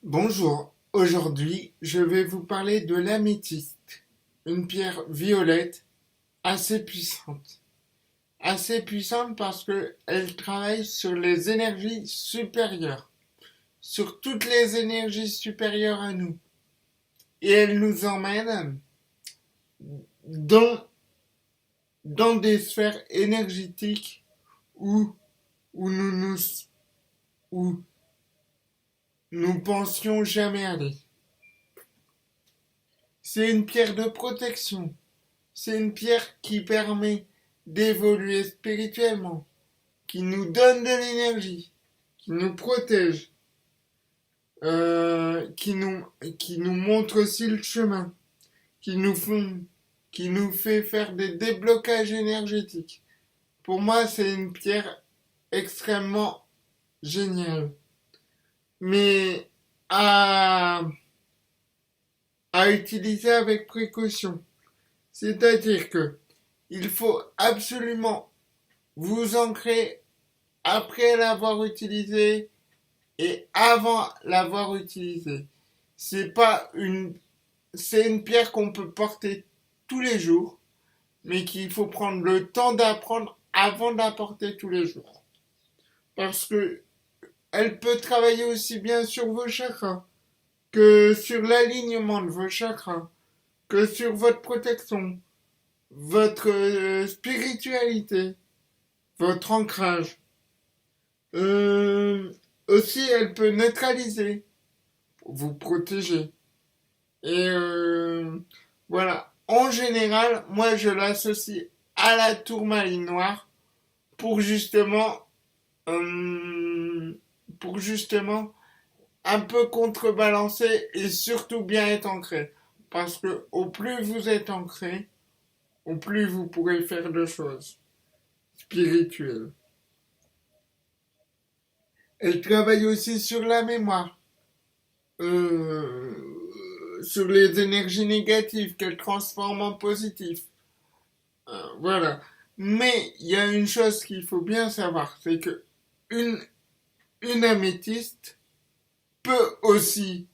Bonjour, aujourd'hui je vais vous parler de l'améthyste, une pierre violette assez puissante. Assez puissante parce qu'elle travaille sur les énergies supérieures, sur toutes les énergies supérieures à nous. Et elle nous emmène dans, dans des sphères énergétiques où, où nous nous, où nous pensions jamais aller. C'est une pierre de protection. C'est une pierre qui permet d'évoluer spirituellement, qui nous donne de l'énergie, qui nous protège, qui nous montre aussi le chemin, qui nous font, qui nous fait faire des déblocages énergétiques. Pour moi, c'est une pierre extrêmement géniale, mais à, à utiliser avec précaution. C'est-à-dire que il faut absolument vous ancrer après l'avoir utilisé et avant l'avoir utilisé. C'est pas une, c'est une pierre qu'on peut porter tous les jours, mais qu'il faut prendre le temps d'apprendre avant de la porter tous les jours. Parce que elle peut travailler aussi bien sur vos chakras, que sur l'alignement de vos chakras, que sur votre protection, votre spiritualité, votre ancrage. Euh, Aussi, elle peut neutraliser, vous protéger. Et voilà. En général, moi, je l'associe à la tourmaline noire pour justement, euh, pour justement un peu contrebalancer et surtout bien être ancré. Parce que au plus vous êtes ancré, au plus vous pourrez faire de choses spirituelles. Elle travaille aussi sur la mémoire, sur les énergies négatives qu'elle transforme en positives. Voilà. Mais il y a une chose qu'il faut bien savoir, c'est que une, une améthyste peut aussi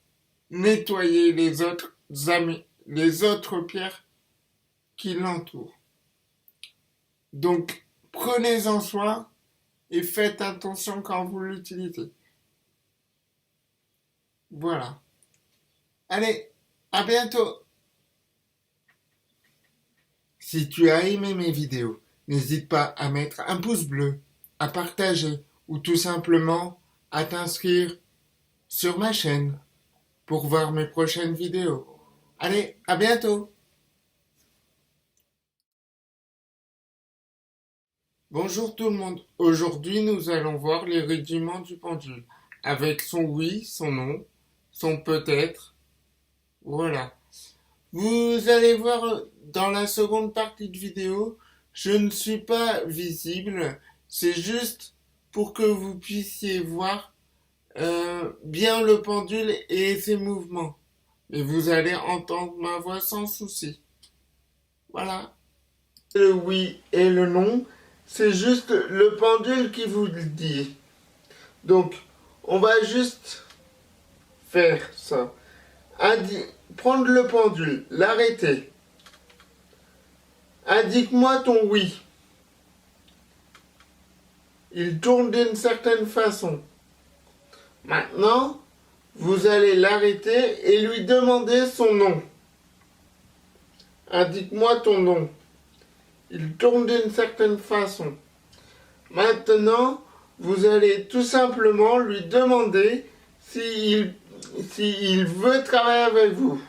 nettoyer les autres pierres qui l'entourent. Donc, prenez-en soin et faites attention quand vous l'utilisez. Voilà. Allez, à bientôt. Si tu as aimé mes vidéos, n'hésite pas à mettre un pouce bleu, à partager ou tout simplement à t'inscrire sur ma chaîne pour voir mes prochaines vidéos. Allez, à bientôt. Bonjour tout le monde. Aujourd'hui, nous allons voir les rudiments du pendule avec son oui, son non, son peut-être. Voilà. Vous allez voir dans la seconde partie de vidéo, je ne suis pas visible, c'est juste pour que vous puissiez voir bien le pendule et ses mouvements. Et vous allez entendre ma voix sans souci. Voilà. Le oui et le non, c'est juste le pendule qui vous le dit. Donc, on va juste faire ça. Prendre le pendule, l'arrêter. Indique-moi ton oui. Il tourne d'une certaine façon. Maintenant, vous allez l'arrêter et lui demander son nom. Indique-moi ton nom. Il tourne d'une certaine façon. Maintenant, vous allez tout simplement lui demander s'il veut travailler avec vous.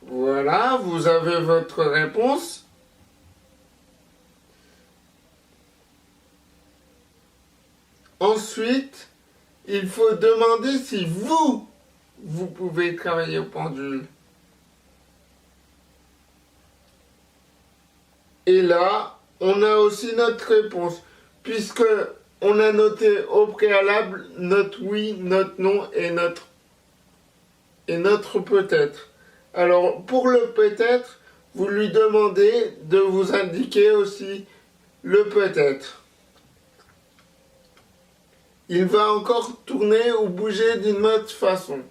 Voilà, vous avez votre réponse. Ensuite, il faut demander si vous pouvez travailler au pendule. Et là, on a aussi notre réponse, puisque on a noté au préalable notre oui, notre non et notre peut-être. Alors, pour le peut-être, vous lui demandez de vous indiquer aussi le peut-être. il va encore tourner ou bouger d'une autre façon.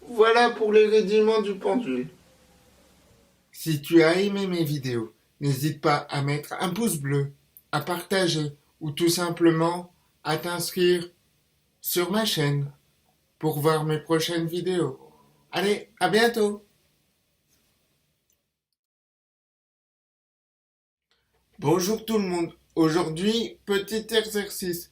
Voilà pour les rudiments du pendule. Si tu as aimé mes vidéos, n'hésite pas à mettre un pouce bleu, à partager ou tout simplement à t'inscrire sur ma chaîne pour voir mes prochaines vidéos. Allez, à bientôt! Bonjour tout le monde. Aujourd'hui, petit exercice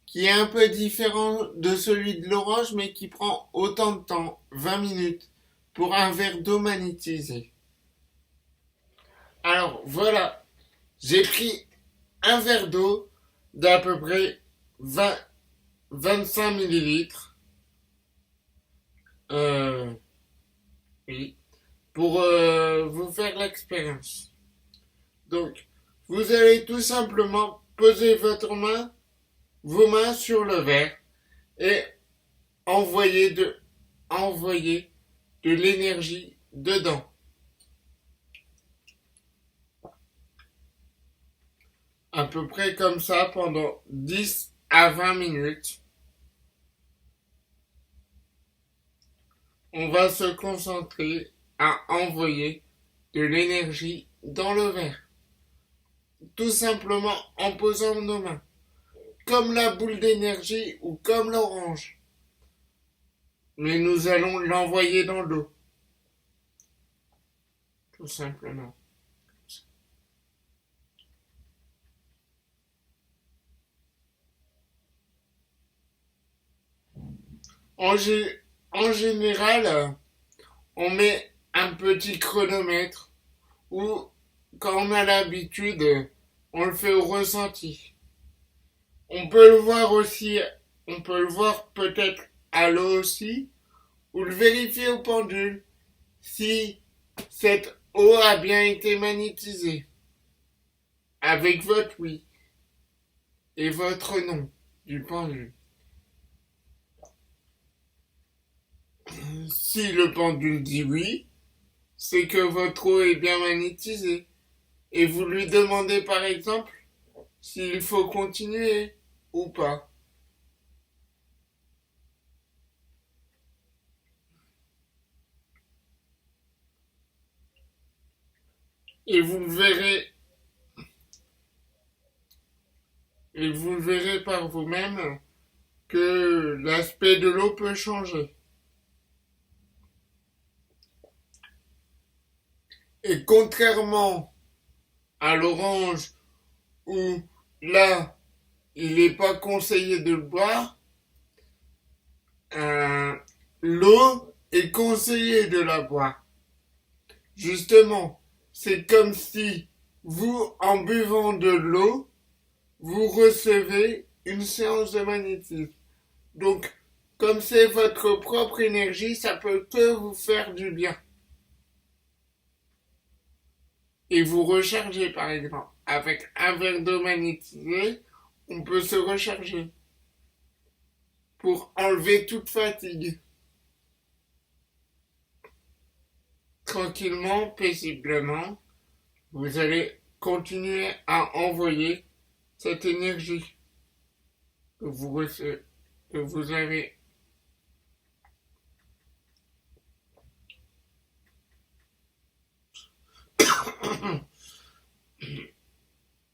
qui est un peu différent de celui de l'orange mais qui prend autant de temps, 20 minutes, pour un verre d'eau magnétisé. Alors voilà, j'ai pris un verre d'eau d'à peu près 25 millilitres. Oui, pour vous faire l'expérience. Donc, vous allez tout simplement poser vos mains sur le verre et envoyer de l'énergie dedans. À peu près comme ça pendant 10 à 20 minutes. On va se concentrer à envoyer de l'énergie dans le verre. Tout simplement en posant nos mains. Comme la boule d'énergie ou comme l'orange. Mais nous allons l'envoyer dans l'eau. Tout simplement. En, en général, on met un petit chronomètre ou quand on a l'habitude, on le fait au ressenti. On peut le voir aussi, on peut le voir peut-être à l'eau aussi, ou le vérifier au pendule si cette eau a bien été magnétisée avec votre oui et votre non du pendule. Si le pendule dit oui, c'est que votre eau est bien magnétisée et vous lui demandez par exemple s'il faut continuer ou pas. Et vous verrez par vous-même que l'aspect de l'eau peut changer. Et contrairement à l'orange où là, il n'est pas conseillé de le boire, l'eau est conseillé de la boire. Justement, c'est comme si vous, en buvant de l'eau, vous recevez une séance de magnétisme. Donc, comme c'est votre propre énergie, ça peut que vous faire du bien. Et vous rechargez par exemple. Avec un verre d'eau magnétisé, on peut se recharger pour enlever toute fatigue. Tranquillement, paisiblement, vous allez continuer à envoyer cette énergie que vous avez.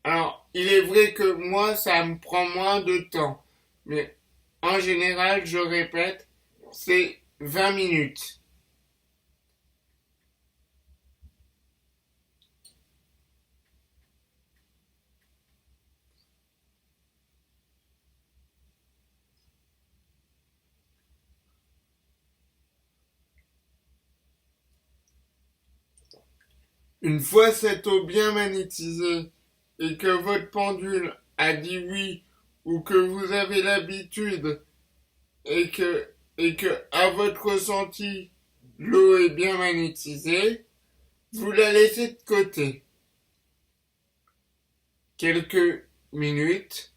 Alors, il est vrai que moi, ça me prend moins de temps. Mais en général, je répète, c'est 20 minutes. Une fois cette eau bien magnétisée et que votre pendule a dit oui ou que vous avez l'habitude et que à votre ressenti l'eau est bien magnétisée, vous la laissez de côté. Quelques minutes,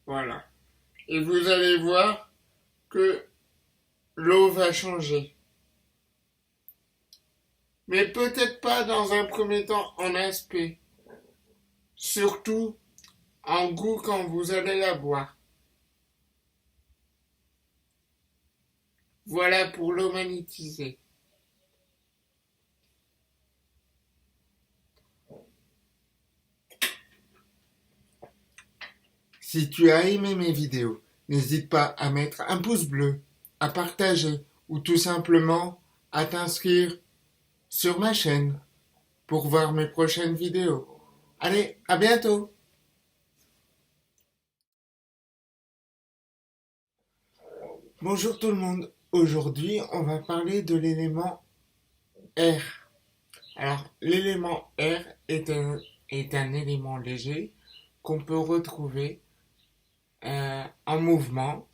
voilà. Et vous allez voir que l'eau va changer. Mais peut-être pas dans un premier temps en aspect. Surtout en goût quand vous allez la boire. Voilà pour l'humaniser. Si tu as aimé mes vidéos, n'hésite pas à mettre un pouce bleu, à partager ou tout simplement à t'inscrire sur ma chaîne pour voir mes prochaines vidéos. Allez, à bientôt! Bonjour tout le monde. Aujourd'hui, on va parler de l'élément R. Alors, l'élément R est un élément léger qu'on peut retrouver en mouvement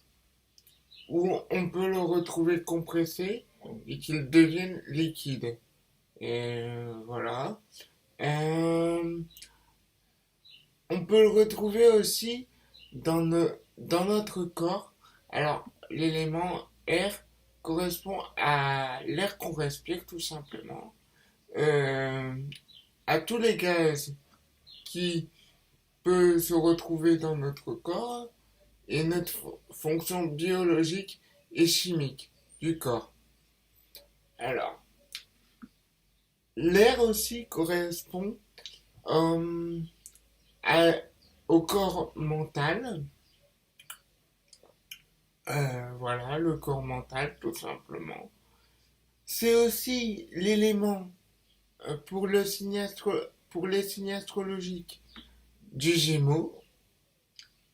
ou on peut le retrouver compressé et qu'il devienne liquide. Et voilà. Euh, on peut le retrouver aussi dans notre corps. Alors, l'élément R correspond à l'air qu'on respire tout simplement, euh, à tous les gaz qui peuvent se retrouver dans notre corps et notre fonction biologique et chimique du corps. Alors, l'air aussi correspond euh, à- au corps mental. Voilà, le corps mental, tout simplement. C'est aussi l'élément pour les signes astrologiques du Gémeaux,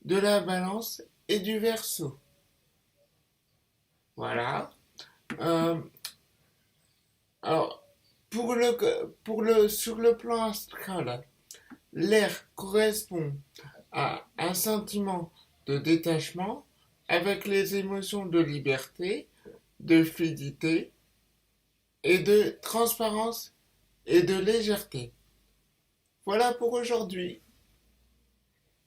de la Balance et du Verseau. Voilà. Euh, alors, sur le plan astral, l'air correspond à un sentiment de détachement avec les émotions de liberté, de fluidité et de transparence et de légèreté. Voilà pour aujourd'hui.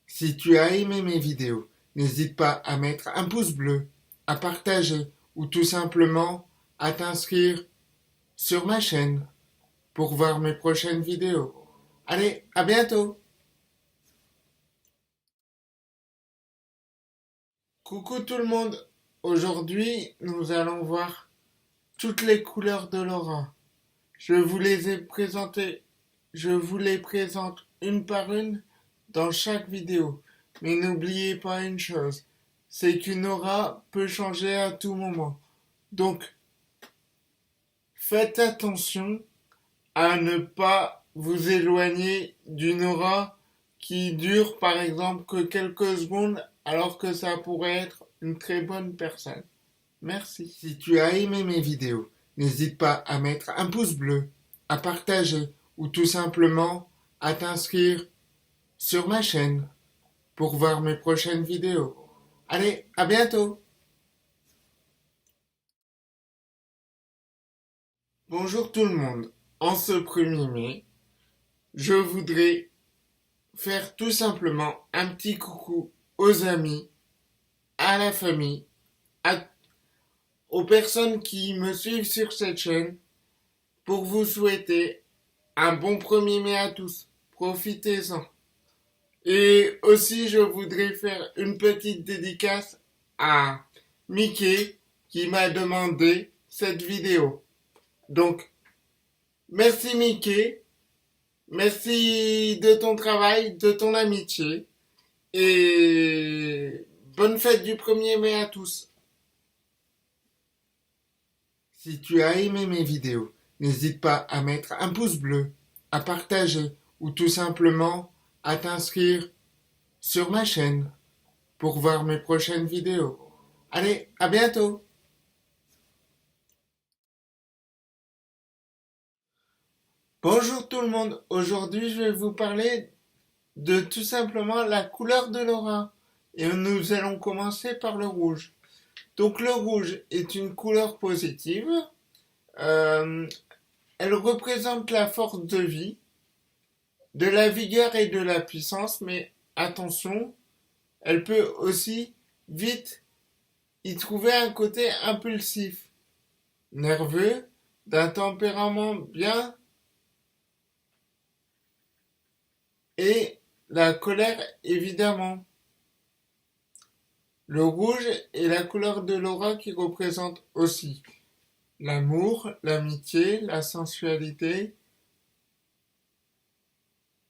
Si tu as aimé mes vidéos, n'hésite pas à mettre un pouce bleu, à partager ou tout simplement à t'inscrire sur ma chaîne pour voir mes prochaines vidéos. Allez, à bientôt! Coucou tout le monde! Aujourd'hui, nous allons voir toutes les couleurs de l'aura. Je vous les ai présentées, je vous les présente une par une dans chaque vidéo. Mais n'oubliez pas une chose, c'est qu'une aura peut changer à tout moment. Donc, faites attention à ne pas vous éloigner d'une aura qui dure par exemple que quelques secondes alors que ça pourrait être une très bonne personne. Merci. Si tu as aimé mes vidéos, n'hésite pas à mettre un pouce bleu, à partager ou tout simplement à t'inscrire sur ma chaîne pour voir mes prochaines vidéos. Allez, à bientôt! Bonjour tout le monde. En ce 1er mai, je voudrais faire tout simplement un petit coucou aux amis, à la famille, à- aux personnes qui me suivent sur cette chaîne pour vous souhaiter un bon 1er mai à tous. Profitez-en. Et aussi, je voudrais faire une petite dédicace à Mickey qui m'a demandé cette vidéo. Donc, merci Mickey, merci de ton travail, de ton amitié et bonne fête du 1er mai à tous. Si tu as aimé mes vidéos, n'hésite pas à mettre un pouce bleu, à partager ou tout simplement à t'inscrire sur ma chaîne pour voir mes prochaines vidéos. Allez, à bientôt! Bonjour tout le monde, aujourd'hui je vais vous parler de tout simplement la couleur de l'aura. Et nous allons commencer par le rouge. Donc le rouge est une couleur positive. Euh, Elle représente la force de vie, de la vigueur et de la puissance, mais attention, elle peut aussi vite y trouver un côté impulsif, nerveux, d'un tempérament bien et la colère évidemment. Le rouge est la couleur de l'aura qui représente aussi l'amour, l'amitié, la sensualité,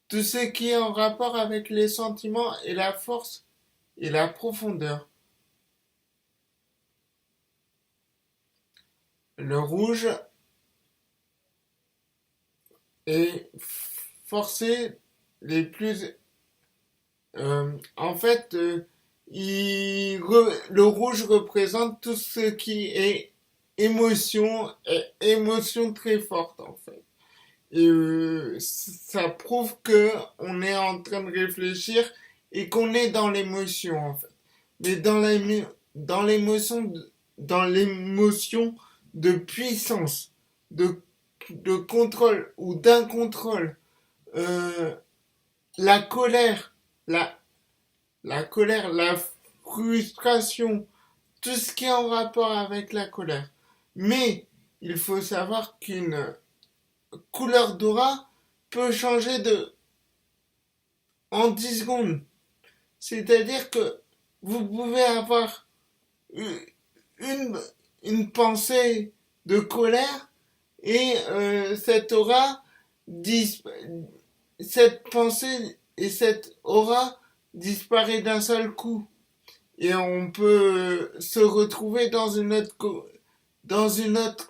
tout ce qui est en rapport avec les sentiments et la force et la profondeur. Le rouge est forcé les plus... en fait, le rouge représente tout ce qui est émotion, et émotion très forte en fait. Et ça prouve que on est en train de réfléchir et qu'on est dans l'émotion en fait. Mais dans l'émotion, dans l'émotion de puissance, de, de contrôle ou d'incontrôle, euh, la colère, la, la colère, la frustration, tout ce qui est en rapport avec la colère. Mais il faut savoir qu'une couleur d'aura peut changer en 10 secondes. C'est-à-dire que vous pouvez avoir une, une pensée de colère et cette pensée et cette aura disparaît d'un seul coup. Et on peut se retrouver dans une autre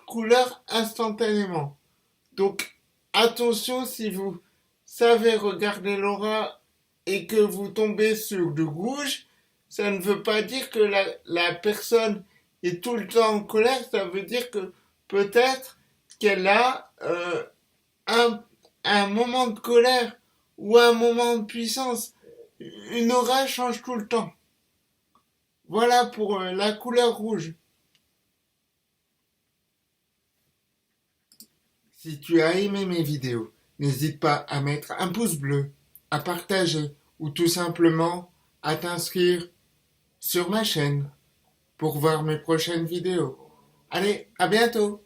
couleur instantanément. Donc attention, si vous savez regarder l'aura et que vous tombez sur du rouge, ça ne veut pas dire que la personne est tout le temps en colère, ça veut dire que peut-être qu'elle a un, un moment de colère ou un moment de puissance. Une aura change tout le temps. Voilà pour la couleur rouge. Si tu as aimé mes vidéos, n'hésite pas à mettre un pouce bleu, à partager ou tout simplement à t'inscrire sur ma chaîne pour voir mes prochaines vidéos. Allez, à bientôt!